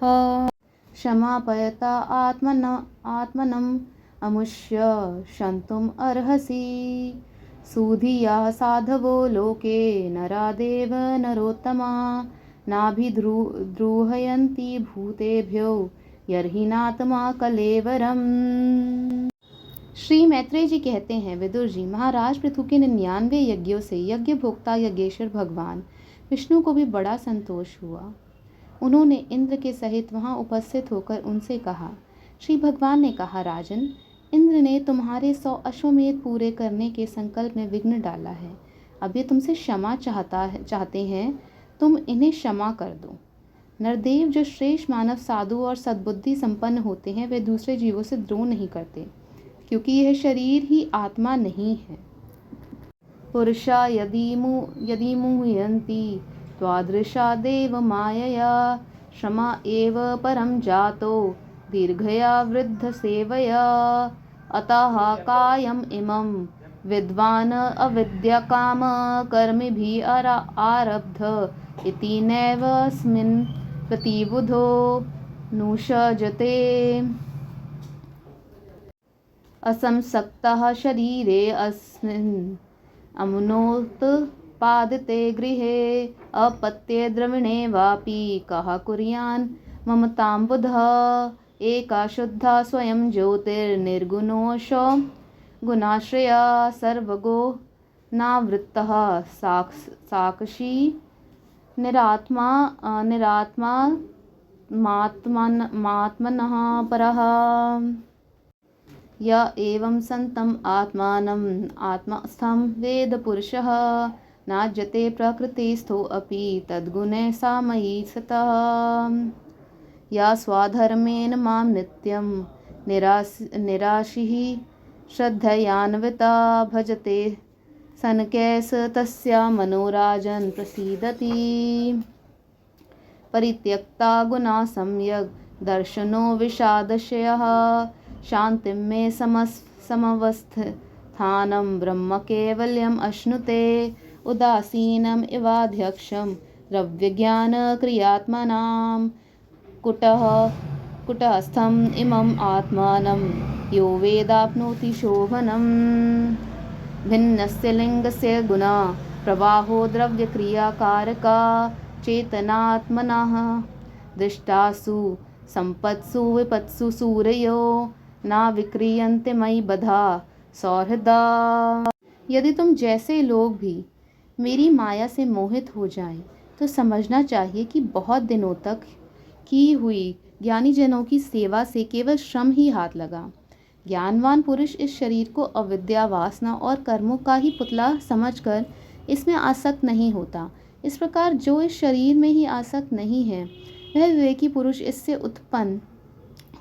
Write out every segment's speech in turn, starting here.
क्षमापयता आत्मनम् अमुष्य शन्तुम् अर्हसि। सुधिया साधवो लोके नरादेव नरोत्तमा नाभिद्रुहयन्ति भूतेभ्यो यर्हिनात्मा कलेवरम्। श्री मैत्रेय जी कहते हैं, विदुर जी, महाराज पृथु के 99 यज्ञों से यज्ञ भोक्ता यज्ञेश्वर भगवान विष्णु को भी बड़ा संतोष हुआ। उन्होंने इंद्र के सहित वहां उपस्थित होकर उनसे कहा। श्री भगवान ने कहा, राजन, इंद्र ने तुम्हारे 100 अश्वमेध पूरे करने के संकल्प में विघ्न डाला है। अब ये तुमसे क्षमा चाहते हैं, तुम इन्हें क्षमा कर दो। नरदेव, जो श्रेष्ठ मानव, साधु और सद्बुद्धि संपन्न होते हैं, वे दूसरे जीवों से द्रोह नहीं करते, क्योंकि यह शरीर ही आत्मा नहीं है। पुरुषा यदि मुह्यन्ति त्वादृशा देव मायया क्षमा एव परम जातो दीर्घया वृद्ध सेवया अतः कायम इमं विद्वान अविद्या काम कर्मिभिः आरब्ध इति नैव अस्मिन् प्रतिबुधो नुषजते। असंसक्तः शरीरे अस्मिन् अमनोत्पादिते गृहे अपत्ये द्रविणे वापि कः कुर्यान् ममतां बुधः। एका शुद्धा स्वयं ज्योतिर्निर्गुणोऽश गुणाश्रया सर्वगो नावृत्तः साक्षी निरात्मा मात्मनः परः। य एवं सन्तम् आत्मानम् आत्मस्थं वेद पुरुषः नाज्यते प्रकृतिस्थो अपि तद्गुणे सामयी सतः। या स्वाधर्मेण मां नित्यं निराशिः श्रद्धयान्विता भजते सनकैः तस्या मनोराजन् प्रसीदति। परित्यक्ता गुणा सम्यग् दर्शनो विषादशयः शान्तिं मे समवस्थानं ब्रह्म कैवल्यम् अश्नुते। उदासीनम् इवाध्यक्षं द्रव्यज्ञानक्रियात्मनां कुटस्थम् इमम् आत्मानं यो वेदाप्नोति शोभनम्। भिन्नस्य लिङ्गस्य गुणा प्रवाहो द्रव्यक्रियाकारका चेतनात्मनः दृष्टासु सम्पत्सु विपत्सु सूरयो ना विक्रियन्ते मयि बधा सौहृदा। यदि तुम जैसे लोग भी मेरी माया से मोहित हो जाएं, तो समझना चाहिए कि बहुत दिनों तक की हुई ज्ञानी जनों की सेवा से केवल श्रम ही हाथ लगा। ज्ञानवान पुरुष इस शरीर को अविद्या, वासना और कर्मों का ही पुतला समझकर इसमें आसक्त नहीं होता। इस प्रकार जो इस शरीर में ही आसक्त नहीं है, वह विवेकी पुरुष इससे उत्पन्न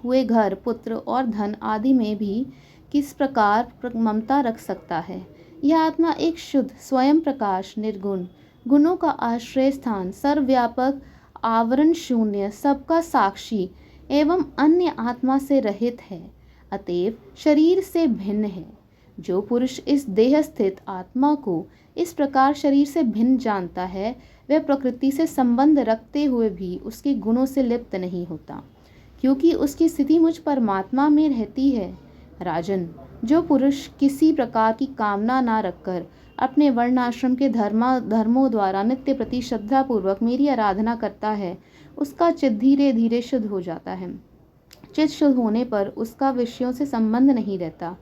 हुए घर, पुत्र और धन आदि में भी किस प्रकार ममता रख सकता है। यह आत्मा एक शुद्ध स्वयं प्रकाश, निर्गुण, गुणों का आश्रय स्थान, सर्वव्यापक, आवरण शून्य, सबका साक्षी एवं अन्य आत्मा से रहित है, अतएव शरीर से भिन्न है। जो पुरुष इस देह स्थित आत्मा को इस प्रकार शरीर से भिन्न जानता है, वह प्रकृति से संबंध रखते हुए भी उसके गुणों से लिप्त नहीं होता, क्योंकि उसकी स्थिति मुझ परमात्मा में रहती है। राजन, जो पुरुष किसी प्रकार की कामना ना रखकर अपने वर्णाश्रम के धर्मों द्वारा नित्य प्रति श्रद्धा पूर्वक मेरी आराधना करता है, उसका चित्त धीरे धीरे शुद्ध हो जाता है। चित्त शुद्ध होने पर उसका विषयों से संबंध नहीं रहता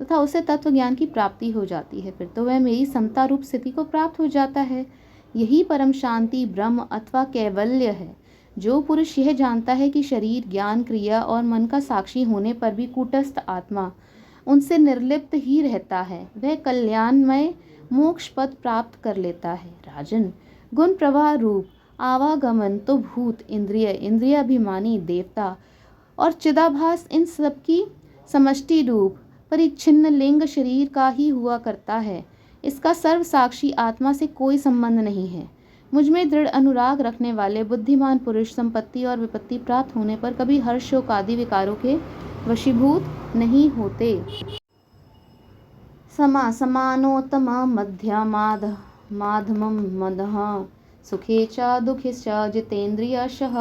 तथा उसे तत्व ज्ञान की प्राप्ति हो जाती है। फिर तो वह मेरी समता रूप स्थिति को प्राप्त हो जाता है। यही परम शांति, ब्रह्म अथवा कैवल्य है। जो पुरुष यह जानता है कि शरीर, ज्ञान, क्रिया और मन का साक्षी होने पर भी कूटस्थ आत्मा उनसे निर्लिप्त ही रहता है, वह कल्याणमय मोक्ष पद प्राप्त कर लेता है। राजन, गुण प्रवाह रूप आवागमन तो भूत, इंद्रिय, इंद्रियाभिमानी, देवता और चिदाभास, इन सब की समष्टि रूप परिच्छिन्न लिंग शरीर का ही हुआ करता है। इसका सर्व साक्षी आत्मा से कोई संबंध नहीं है। मुझ में दृढ़ अनुराग रखने वाले बुद्धिमान पुरुष संपत्ति और विपत्ति प्राप्त होने पर कभी हर्ष, शोक आदि विकारों के वशीभूत नहीं होते। समानोत्तम मध्यमाधमं मदः सुखे च दुखे च जितेन्द्रियशः।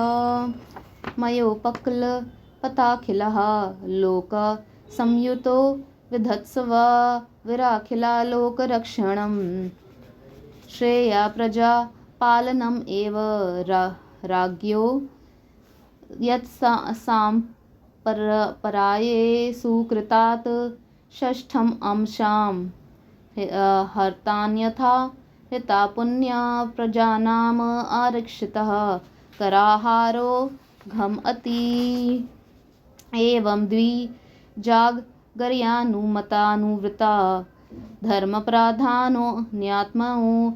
मयोपक्लपताखिलः लोक संयुतो विधत्स्व विराखिलालोकरक्षणम् श्रेया प्रजा पालनम् एव राज्ञो यत्साम्पराये सुकृतात् षष्ठम् अंशां हर्तान्यथा हिता पुण्या प्रजानाम् आरक्षितः कराहारो घम् अति एवं द्विजागर्यानुमतानुवृता धर्मप्राधानो न्यात्मो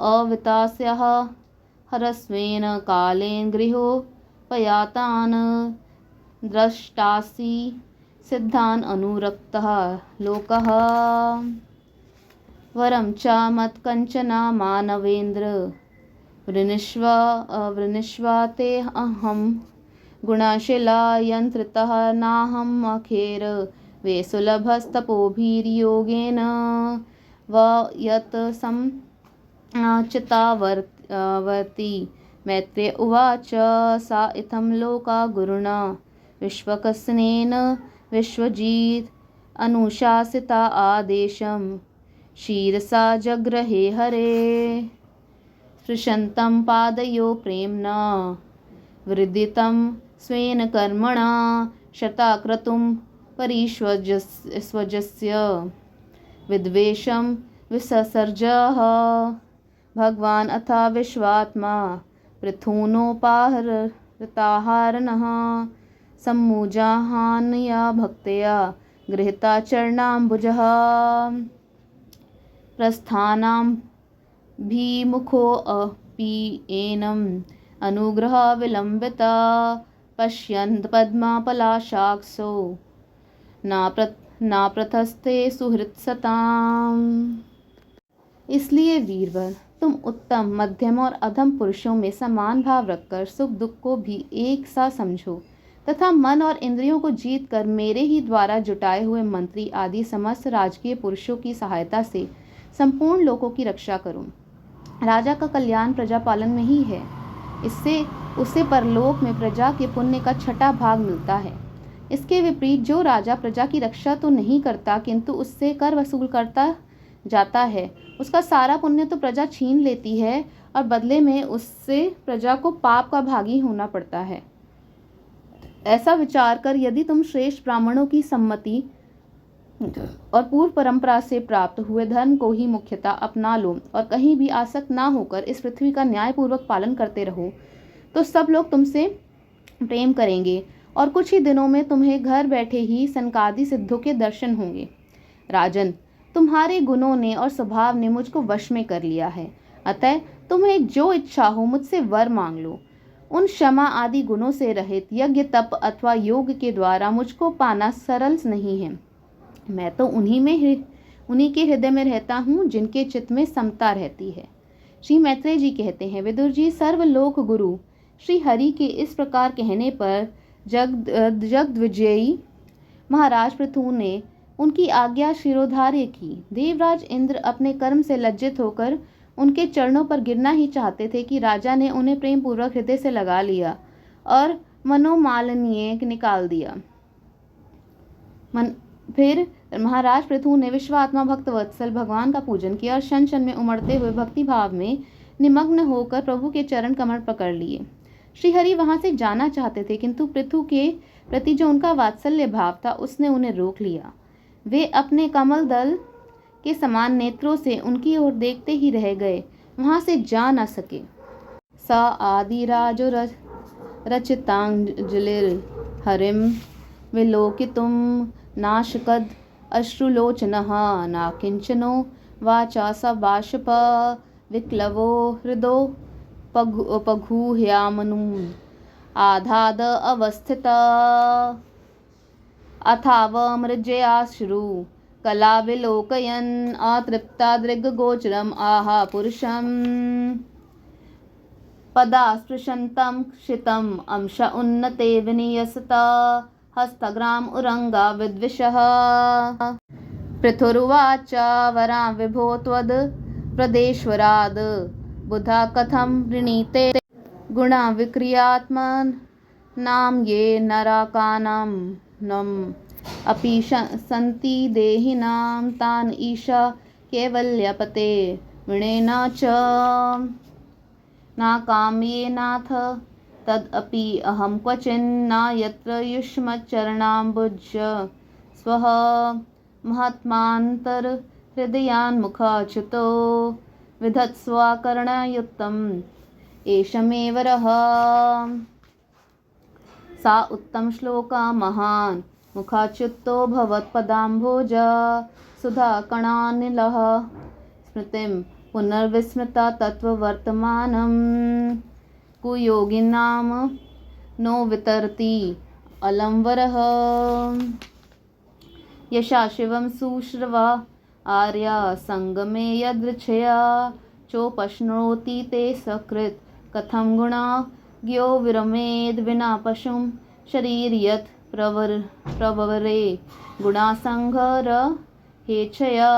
अवितास्यः हरस्वेन कालेन गृहोपयातान् द्रष्टासि सिद्धान् अनुरक्तः लोकः वरं च मत्कञ्चना मानवेन्द्र वृणीष्व ते अहं गुणशिला यन्त्रितः नाहम् अखेर वे सुलभस्तपोभिर्योगेन व यत् चितावर्ति मैत्रेय उवाच सा इत्थं लोका गुरुणा विश्वक्सेन विश्वजित् अनुशासिता आदेशं शीरसा जग्रहे हरे स्पृशन्तं पादयो प्रेम्णा वृद्धितं स्वेन कर्मणा शताक्रतुं परिष्वजस्य विद्वेषं विससर्जः भगवान् अथा विश्वात्मा पृथूनोपाहृताहारनः सम्मुजाहान्या भक्त्या गृहीता चरणाम्बुजः प्रस्थानाभिमुखोऽपि एनम् अनुग्रह विलम्बिता पश्यन् पद्मापलाशाक्षो नाप्रथस्ते सुहृत्सताम्। इसलिए वीरवर, तुम उत्तम, मध्यम और अधम पुरुषों में समान भाव रखकर सुख दुख को भी एक सा समझो तथा मन और इंद्रियों को जीत कर मेरे ही द्वारा जुटाए हुए मंत्री आदि समस्त राजकीय पुरुषों की सहायता से संपूर्ण लोकों की रक्षा करो। राजा का कल्याण प्रजा पालन में ही है। इससे उसे परलोक में प्रजा के पुण्य का छठा भाग मिलता है। इसके विपरीत जो राजा प्रजा की रक्षा तो नहीं करता किंतु उससे कर वसूल करता जाता है, उसका सारा पुण्य तो प्रजा छीन लेती है और बदले में उससे प्रजा को पाप का भागी होना पड़ता है। ऐसा विचार कर यदि तुम श्रेष्ठ ब्राह्मणों की सम्मति और पूर्व परंपरा से प्राप्त हुए धर्म को ही मुख्यतः अपना लो और कहीं भी आसक्त ना होकर इस पृथ्वी का न्यायपूर्वक पालन करते रहो, तो सब लोग तुमसे प्रेम करेंगे और कुछ ही दिनों में तुम्हें घर बैठे ही सनकादि सिद्धों के दर्शन होंगे। राजन, तुम्हारे गुणों ने और स्वभाव ने मुझको वश में कर लिया है, अतः तुम्हें जो इच्छा हो मुझसे वर मांग लो। उन क्षमा आदि गुणों से रहित यज्ञ तप अथवा योग के द्वारा मुझको पाना सरल नहीं है। मैं तो उन्हीं के हृदय में रहता हूँ जिनके चित्त में समता रहती है। श्री मैत्रेय जी कहते हैं, विदुर जी, सर्वलोक गुरु श्री हरि के इस प्रकार कहने पर जगद्विजयी महाराज पृथु ने उनकी आज्ञा शिरोधार्य की। देवराज इंद्र अपने कर्म से लज्जित होकर उनके चरणों पर गिरना ही चाहते थे कि राजा ने उन्हें प्रेम पूर्वक हृदय से लगा लिया और मनोमालिन्य निकाल दिया। फिर महाराज पृथु ने विश्वात्मा भक्त वत्सल भगवान का पूजन किया और क्षण क्षण में उमड़ते हुए भक्ति भाव में निमग्न होकर प्रभु के चरण कमल पकड़ लिए। श्रीहरि वहां से जाना चाहते थे किंतु पृथु के प्रति जो उनका वात्सल्य भाव था उसने उन्हें रोक लिया। वे अपने कमल दल के समान नेत्रों से उनकी ओर देखते ही रह गए, वहां से जा न सके। सा आदिराजो रचितांजलिर हरिम विलोकितुम नाशकद अश्रुलोचनः न किंचनो वाचा स बाष्प विक्लवो हृदो पगूह्यामनुम् आधाद अवस्थित अथावमृजयाश्रु कला विलोकयन् अतृप्ता दृग्गोचरम् आहा पुरुषम् पदा स्पृशन्तं क्षितम् अंश उन्नते विनियसता हस्तग्राम उरंगा विद्विषः। पृथुरुवाच वरां विभो त्वद् प्रदेश्वराद् बुधा कथं वृणीते गुणा विक्रियात्मन् नाम ये नराकानां नम अपि सन्ति देहिनां तान् ईशा कैवल्यपते विनेन च न काम्येनाथ तदपि अहं क्वचिन्न यत्र युष्मच्चरणाम्बुज स्वः महात्मान्तर्हृदयान्मुखाच्युतो विधत्स्वाकर्णयुक्तम् एषमेव रः सा उत्तम श्लोका महान् मुखाच्युतो भवत्पदाम्भोज सुधाकणानिलः स्मृतिं पुनर्विस्मृता तत्त्ववर्तमानं कुयोगिनां नो वितरति अलं वरः यशा शिवं सुश्रवा आर्या संगमे यदृच्छया चोपश्नोति ते सकृत् कथं गुणा ज्ञो विरमेद विना पशुं शरीर यत् प्रवरे गुणासंघर हेच्छया।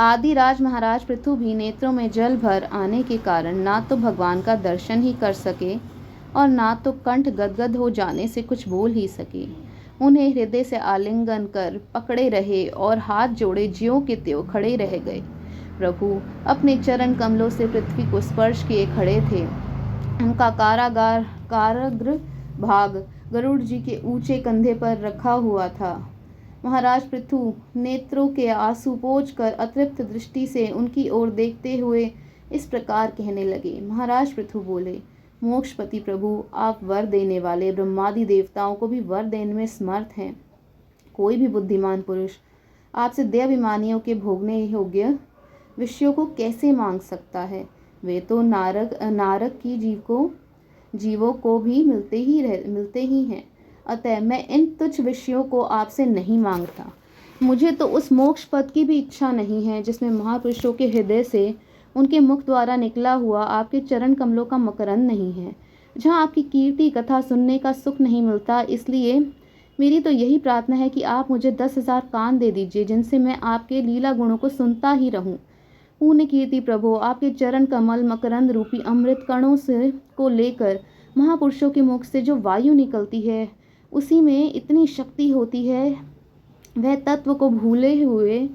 आदिराज महाराज पृथु भी नेत्रों में जल भर आने के कारण ना तो भगवान का दर्शन ही कर सके और ना तो कंठ गदगद हो जाने से कुछ बोल ही सके। उन्हें हृदय से आलिंगन कर पकड़े रहे और हाथ जोड़े ज्यों के त्यों खड़े रह गए। प्रभु अपने चरण कमलों से पृथ्वी को स्पर्श किए खड़े थे। उनका कारागृह भाग गरुड़ जी के ऊंचे कंधे पर रखा हुआ था। महाराज पृथु नेत्रों के आंसू पोंछकर अतृप्त दृष्टि से उनकी ओर देखते हुए इस प्रकार कहने लगे। महाराज पृथु बोले, मोक्षपति प्रभु, आप वर देने वाले ब्रह्मादि देवताओं को भी वर देने में समर्थ हैं। कोई भी बुद्धिमान पुरुष आपसे देहाभिमानियों के भोगने योग्य विषयों को कैसे मांग सकता है। वे तो नारक की जीवों को भी मिलते ही हैं। अतः मैं इन तुच्छ विषयों को आपसे नहीं मांगता। मुझे तो उस मोक्ष पद की भी इच्छा नहीं है जिसमें महापुरुषों के हृदय से उनके मुख द्वारा निकला हुआ आपके चरण कमलों का मकरंद नहीं है, जहाँ आपकी कीर्ति कथा सुनने का सुख नहीं मिलता। इसलिए मेरी तो यही प्रार्थना है कि आप मुझे 10,000 कान दे दीजिए, जिनसे मैं आपके लीला गुणों को सुनता ही रहूं। पुण्य कीर्ति प्रभु, आपके चरण कमल मकरंद रूपी अमृत कणों से को लेकर महापुरुषों के मुख से जो वायु निकलती है, उसी में इतनी शक्ति होती है, वह तत्व को भूले हुए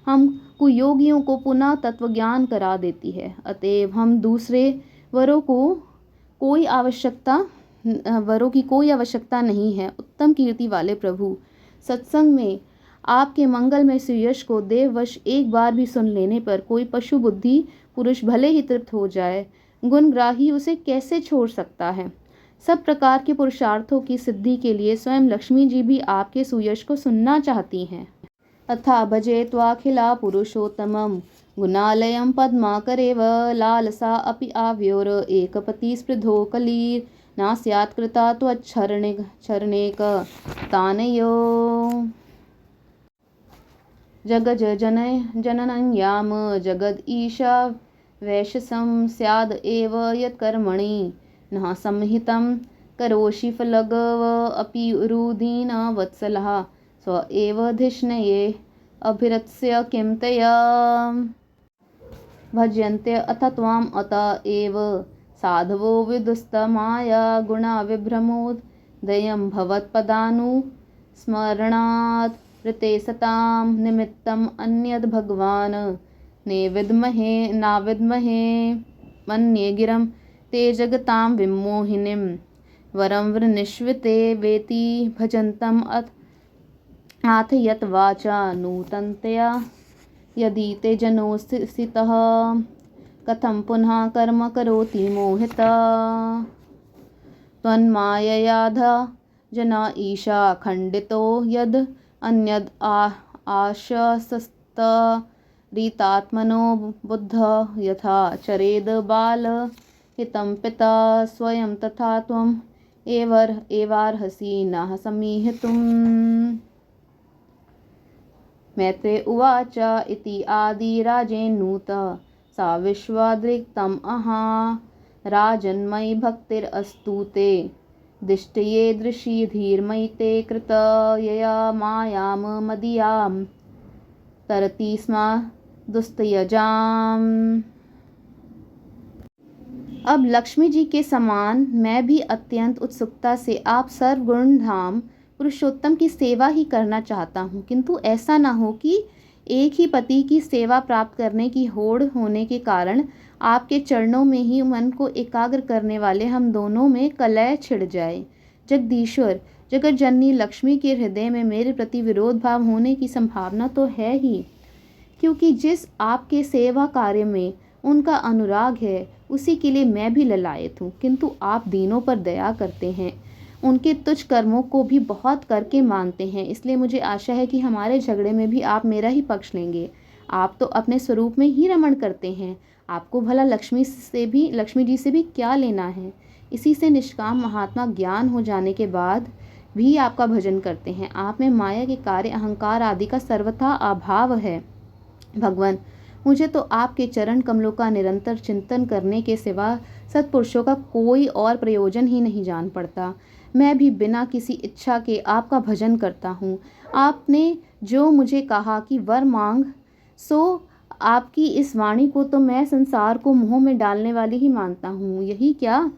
हम कुयोगियों को पुनः तत्व ज्ञान करा देती है। अतएव हम दूसरे वरों की कोई आवश्यकता नहीं है। उत्तम कीर्ति वाले प्रभु, सत्संग में आपके मंगल में सुयश को देववश एक बार भी सुन लेने पर कोई पशु बुद्धि पुरुष भले ही तृप्त हो जाए, गुणग्राही उसे कैसे छोड़ सकता है। सब प्रकार के पुरुषार्थों की सिद्धि के लिए स्वयं लक्ष्मी जी भी आपके सुयश को सुनना चाहती हैं। अथा भजे त्वाखिला पुरुषोत्तमं गुणालयं पद्माकरेव लालसा अपि आव्योर एकपति स्पृधो कलीर नास्यात् कृता त्वच्छरणेक तानयो जगज जननं याम जगद ईशा वैशसं स्याद एव यत्कर्मणि न संहितं करोषि फलगव अपि रुदीन वत्सलः स्व एव धिष्णये अभिरत्स्य किं तया भज्यन्ते अथ त्वाम् अत एव साधवो विदुस्तमाया गुणा विभ्रमोदयं भवत्पदानुस्मरणात् ऋते सतां निमित्तम् अन्यद् भगवान् नाविद्महे मन्ये गिरं ते जगतां विमोहिनीं वरं वृनिष्विते वेति भजन्तम् आथ यत् वाचा नूतनतया यदि ते जनो स्थितः कथं पुनः कर्म करोति मोहिता त्वन्माययाधा जना ईशा खण्डितो यद् अन्यद् आशस्तरीतात्मनो बुद्ध यथा चरेद बाल हितं पिता स्वयं तथा त्वम् एवार्हसि नः समीहितुम्। मैत्रे उवाच इति आदिराजेन्नूत सा विश्वाद्रिक्तम् अहा राजन्मयि भक्तिरस्तु ते दिष्टये दृशि धीर्मयि ते कृत यया मायां मदीयां तरति स्म दुस्तयजाम्। अब लक्ष्मी जी के समान मैं भी अत्यंत उत्सुकता से आप सर्वगुण धाम पुरुषोत्तम की सेवा ही करना चाहता हूँ, किंतु ऐसा ना हो कि एक ही पति की सेवा प्राप्त करने की होड़ होने के कारण आपके चरणों में ही मन को एकाग्र करने वाले हम दोनों में कलह छिड़ जाए। जगदीश्वर जगत जननी लक्ष्मी के हृदय में मेरे प्रति विरोध भाव होने की संभावना तो है ही, क्योंकि जिस आपके सेवा कार्य में उनका अनुराग है उसी के लिए मैं भी ललायत हूँ, किंतु आप दीनों पर दया करते हैं, उनके तुच्छ कर्मों को भी बहुत करके मानते हैं, इसलिए मुझे आशा है कि हमारे झगड़े में भी आप मेरा ही पक्ष लेंगे। आप तो अपने स्वरूप में ही रमण करते हैं, आपको भला लक्ष्मी जी से भी क्या लेना है। इसी से निष्काम महात्मा ज्ञान हो जाने के बाद भी आपका भजन करते हैं। आप में माया के कार्य अहंकार आदि का सर्वथा अभाव है। भगवान, मुझे तो आपके चरण कमलों का निरंतर चिंतन करने के सिवा सत्पुरुषों का कोई और प्रयोजन ही नहीं जान पड़ता। मैं भी बिना किसी इच्छा के आपका भजन करता हूँ। आपने जो मुझे कहा कि वर मांग, सो आपकी इस वाणी को तो मैं संसार को मुँह में डालने वाली ही मानता हूँ। यही क्या,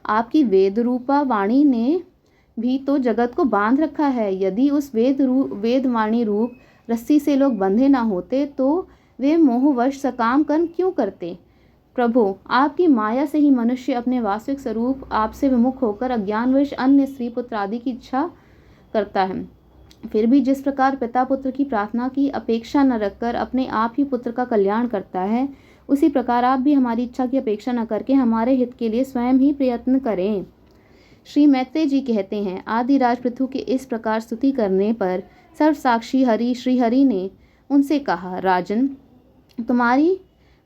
आपकी वेद रूपा वाणी ने भी तो जगत को बांध रखा है। यदि उस वेदवाणी रूप रस्सी से लोग बंधे ना होते तो वे मोहवश सकाम कर्म क्यों करते। प्रभु, आपकी माया से ही मनुष्य अपने वास्तविक स्वरूप आपसे विमुख होकर अज्ञानवश अन्य स्त्री पुत्र आदि की इच्छा करता है। फिर भी जिस प्रकार पिता पुत्र की प्रार्थना की अपेक्षा न रखकर अपने आप ही पुत्र का कल्याण करता है, उसी प्रकार आप भी हमारी इच्छा की अपेक्षा न करके हमारे हित के लिए स्वयं ही प्रयत्न करें। श्री मैत्रेय जी कहते हैं, आदिराज पृथु के इस प्रकार स्तुति करने पर सर्वसाक्षी हरि श्री हरि ने उनसे कहा, राजन, तुम्हारी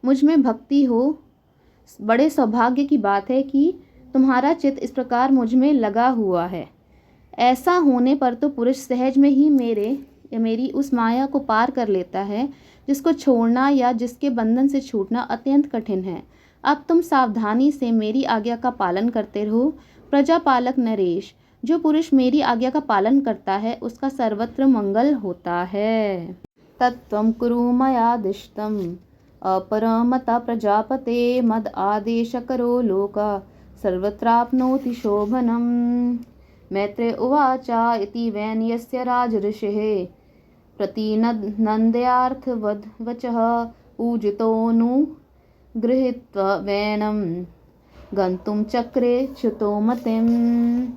मुझ में भक्ति हो, बड़े सौभाग्य की बात है कि तुम्हारा चित्त इस प्रकार मुझ में लगा हुआ है। ऐसा होने पर तो पुरुष सहज में ही मेरी उस माया को पार कर लेता है जिसको छोड़ना या जिसके बंधन से छूटना अत्यंत कठिन है। अब तुम सावधानी से मेरी आज्ञा का पालन करते रहो। प्रजापालक नरेश, जो पुरुष मेरी आज्ञा का पालन करता है उसका सर्वत्र मंगल होता है। तत्त्वं कुरु मयादिष्टम् अपरमता प्रजापते मद आदेश करो लोका सर्वत्राप्नोति शोभनम्। मैत्रेय उवाच इति वैन यस्य राजऋषिः प्रतिनन्द्यार्थवचः पूजितोऽनुगृहीत्वा वैनं गन्तुं चक्रे च्युतो मतिम्।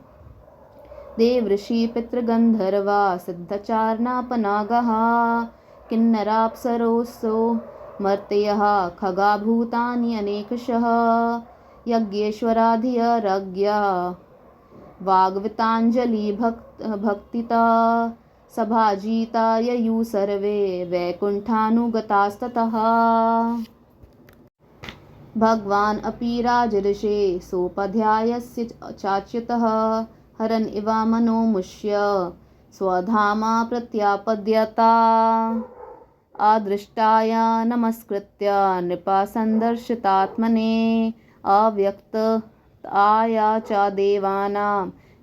देवऋषि पितृगन्धर्वा सिद्धचारणापनागः किन्नराप्सरोऽसो मर्त्यः खगाभूतानि अनेकशः यज्ञेश्वराधियरज्ञा वाग्विताञ्जलि भक्तिता सभाजिता ययु सर्वे वैकुण्ठानुगतास्ततः। भगवान् अपि राजऋषे सोपाध्यायस्य चाच्युतः हरन् इव मनोमुष्य स्वधामा प्रत्यापद्यता। अदृष्टाया नमस्कृत्य नृपा सन्दर्शितात्मने अव्यक्ताया च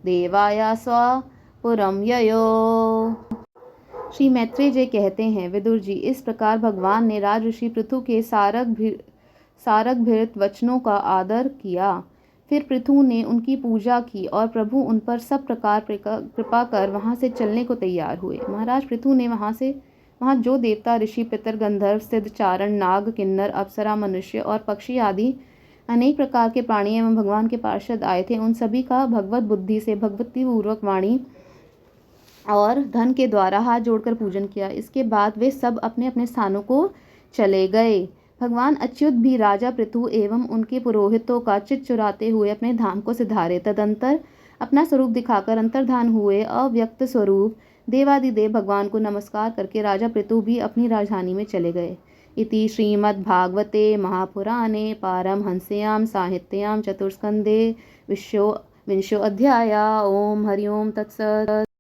देवाया स्वपुरं ययो। श्री मैत्रेय जी कहते हैं, विदुर जी, इस प्रकार भगवान ने राजऋषि पृथु के सारगभृत वचनों का आदर किया। फिर पृथु ने उनकी पूजा की और प्रभु उन पर सब प्रकार कृपा कर वहाँ से चलने को तैयार हुए। महाराज पृथु ने वहाँ जो देवता ऋषि पितर गंधर्व सिद्ध चारण नाग किन्नर अप्सरा मनुष्य और पक्षी आदि अनेक प्रकार के प्राणी एवं भगवान के पार्षद आए थे, उन सभी का भगवत बुद्धि से भगवती पूर्वक वाणी और धन के द्वारा हाथ जोड़कर पूजन किया। इसके बाद वे सब अपने अपने स्थानों को चले गए। भगवान अच्युत भी राजा पृथु एवं उनके पुरोहितों का चित्त चुराते हुए अपने धाम को सिधारे। तदंतर अपना स्वरूप दिखाकर अंतर्धान हुए। अव्यक्त स्वरूप देवादिदेव भगवान को नमस्कार करके राजा पृथु भी अपनी राजधानी में चले गए। इति श्रीमद्भागवते महापुराणे पारमहंस्यां साहित्यां चतुर्स्कन्धे विंशो अध्याय। ओम हरि ओम तत्सत्।